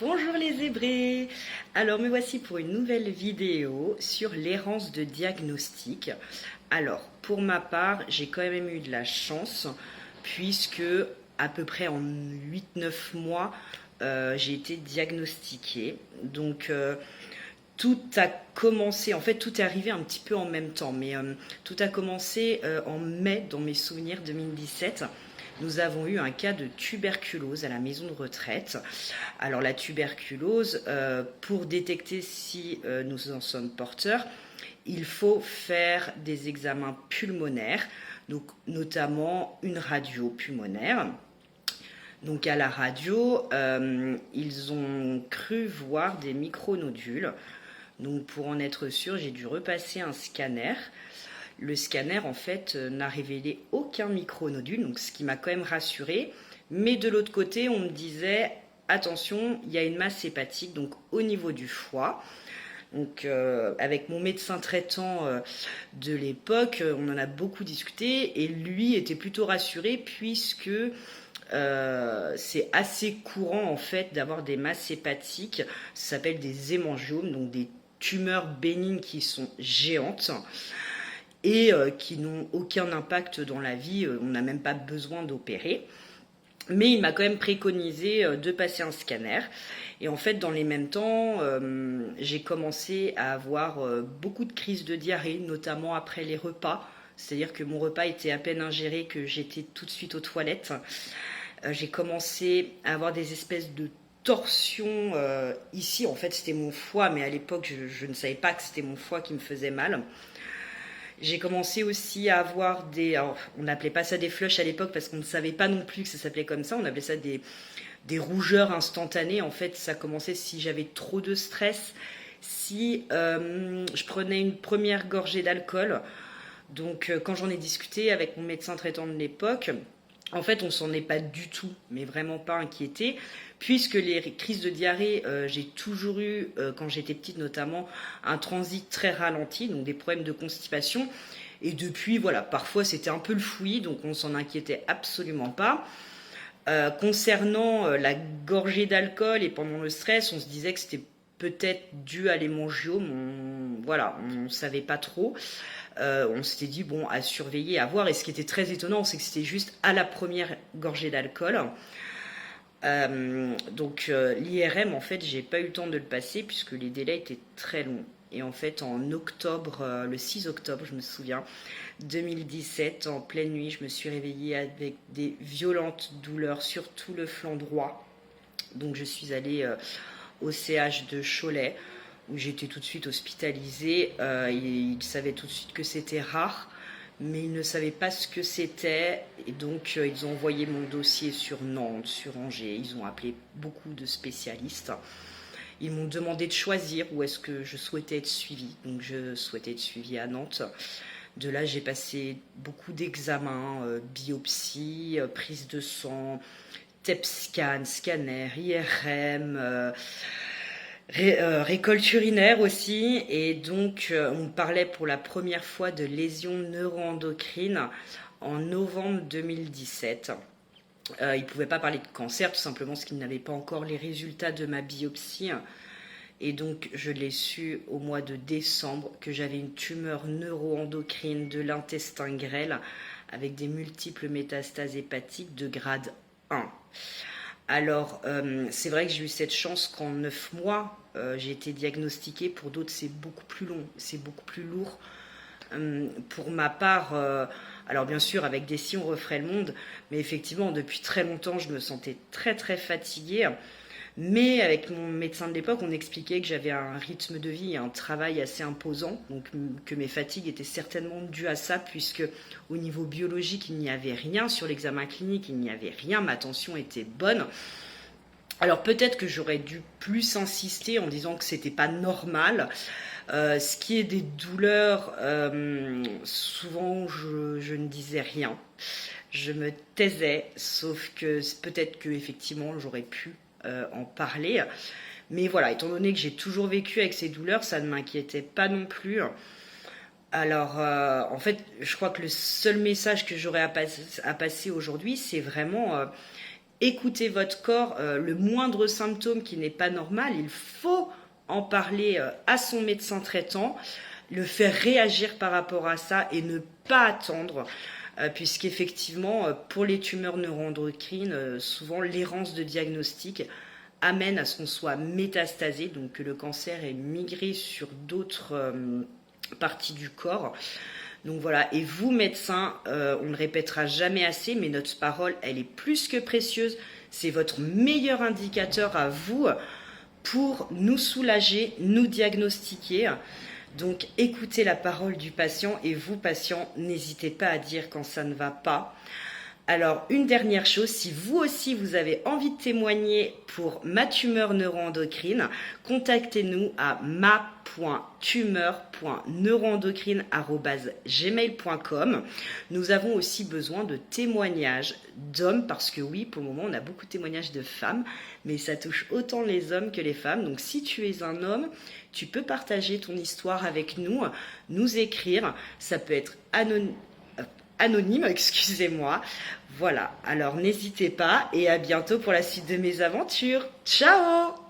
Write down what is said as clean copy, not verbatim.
Bonjour les zébrés. Alors me voici pour une nouvelle vidéo sur l'errance de diagnostic. Alors pour ma part, j'ai quand même eu de la chance puisque à peu près en 8-9 mois, j'ai été diagnostiquée. Donc tout a commencé, en fait tout est arrivé un petit peu en même temps, mais tout a commencé en mai dans mes souvenirs 2017. Nous avons eu un cas de tuberculose à la maison de retraite. Alors la tuberculose, pour détecter si nous en sommes porteurs, il faut faire des examens pulmonaires, donc notamment une radio pulmonaire. Donc à la radio, ils ont cru voir des micronodules. Donc pour en être sûr, j'ai dû repasser un scanner. Le scanner, en fait, n'a révélé aucun micronodule, donc ce qui m'a quand même rassurée. Mais de l'autre côté, on me disait, attention, il y a une masse hépatique, donc au niveau du foie. Donc avec mon médecin traitant de l'époque, on en a beaucoup discuté et lui était plutôt rassuré puisque c'est assez courant en fait d'avoir des masses hépatiques. Ça s'appelle des hémangiomes, donc des tumeurs bénignes qui sont géantes et qui n'ont aucun impact dans la vie, on n'a même pas besoin d'opérer. Mais il m'a quand même préconisé de passer un scanner. Et en fait, dans les mêmes temps, j'ai commencé à avoir beaucoup de crises de diarrhée, notamment après les repas. C'est-à-dire que mon repas était à peine ingéré que j'étais tout de suite aux toilettes. J'ai commencé à avoir des espèces de torsions ici. En fait, c'était mon foie, mais à l'époque, je ne savais pas que c'était mon foie qui me faisait mal. J'ai commencé aussi à avoir des... Alors, on n'appelait pas ça des flushs à l'époque parce qu'on ne savait pas non plus que ça s'appelait comme ça. On appelait ça des rougeurs instantanées. En fait, ça commençait si j'avais trop de stress, si je prenais une première gorgée d'alcool. Donc, quand j'en ai discuté avec mon médecin traitant de l'époque, en fait, on s'en est pas du tout, mais vraiment pas inquiété, puisque les crises de diarrhée, j'ai toujours eu, quand j'étais petite notamment, un transit très ralenti, donc des problèmes de constipation. Et depuis, voilà, parfois c'était un peu le fouillis, donc on s'en inquiétait absolument pas. Concernant la gorgée d'alcool et pendant le stress, on se disait que c'était peut-être dû à l'hémangiome. Voilà, on ne savait pas trop. On s'était dit, bon, à surveiller, à voir. Et ce qui était très étonnant, c'est que c'était juste à la première gorgée d'alcool. L'IRM, en fait, j'ai pas eu le temps de le passer puisque les délais étaient très longs. Et en fait, en octobre, le 6 octobre, je me souviens, 2017, en pleine nuit, je me suis réveillée avec des violentes douleurs sur tout le flanc droit. Donc je suis allée au CH de Cholet, où j'étais tout de suite hospitalisée. Ils savaient tout de suite que c'était rare, mais ils ne savaient pas ce que c'était. Et donc, ils ont envoyé mon dossier sur Nantes, sur Angers. Ils ont appelé beaucoup de spécialistes. Ils m'ont demandé de choisir où est-ce que je souhaitais être suivie. Donc, je souhaitais être suivie à Nantes. De là, j'ai passé beaucoup d'examens, biopsie, prise de sang, TEP scan, scanner, IRM, récolte urinaire aussi. Et donc, on parlait pour la première fois de lésions neuroendocrines en novembre 2017. Il ne pouvait pas parler de cancer, tout simplement parce qu'il n'avait pas encore les résultats de ma biopsie. Et donc, je l'ai su au mois de décembre que j'avais une tumeur neuroendocrine de l'intestin grêle avec des multiples métastases hépatiques de grade 1. Alors, c'est vrai que j'ai eu cette chance qu'en 9 mois, j'ai été diagnostiquée. Pour d'autres, c'est beaucoup plus long, c'est beaucoup plus lourd. Pour ma part, alors bien sûr, avec des si on referait le monde, mais effectivement, depuis très longtemps, je me sentais très très fatiguée. Mais avec mon médecin de l'époque, on expliquait que j'avais un rythme de vie et un travail assez imposant, donc que mes fatigues étaient certainement dues à ça, puisque au niveau biologique, il n'y avait rien, sur l'examen clinique, il n'y avait rien, ma tension était bonne. Alors peut-être que j'aurais dû plus insister en disant que c'était pas normal. Ce qui est des douleurs, souvent je ne disais rien. Je me taisais, sauf que peut-être que effectivement j'aurais pu en parler. Mais voilà, étant donné que j'ai toujours vécu avec ces douleurs, ça ne m'inquiétait pas non plus. Alors, en fait, je crois que le seul message que j'aurais à passer aujourd'hui, c'est vraiment écoutez votre corps, le moindre symptôme qui n'est pas normal, il faut en parler à son médecin traitant, le faire réagir par rapport à ça et ne pas attendre. Puisqu'effectivement, pour les tumeurs neuroendocrines, souvent l'errance de diagnostic amène à ce qu'on soit métastasé, donc que le cancer ait migré sur d'autres parties du corps. Donc voilà, et vous médecins, on ne le répétera jamais assez, mais notre parole, elle est plus que précieuse. C'est votre meilleur indicateur à vous pour nous soulager, nous diagnostiquer. Donc écoutez la parole du patient et vous, patients, n'hésitez pas à dire quand ça ne va pas. Alors, une dernière chose, si vous aussi vous avez envie de témoigner pour ma tumeur neuroendocrine, contactez-nous à ma.tumeur.neuroendocrine@gmail.com. Nous avons aussi besoin de témoignages d'hommes parce que oui, pour le moment, on a beaucoup de témoignages de femmes, mais ça touche autant les hommes que les femmes. Donc, si tu es un homme, tu peux partager ton histoire avec nous, nous écrire. Ça peut être anonyme, excusez-moi. Voilà, alors n'hésitez pas et à bientôt pour la suite de mes aventures. Ciao!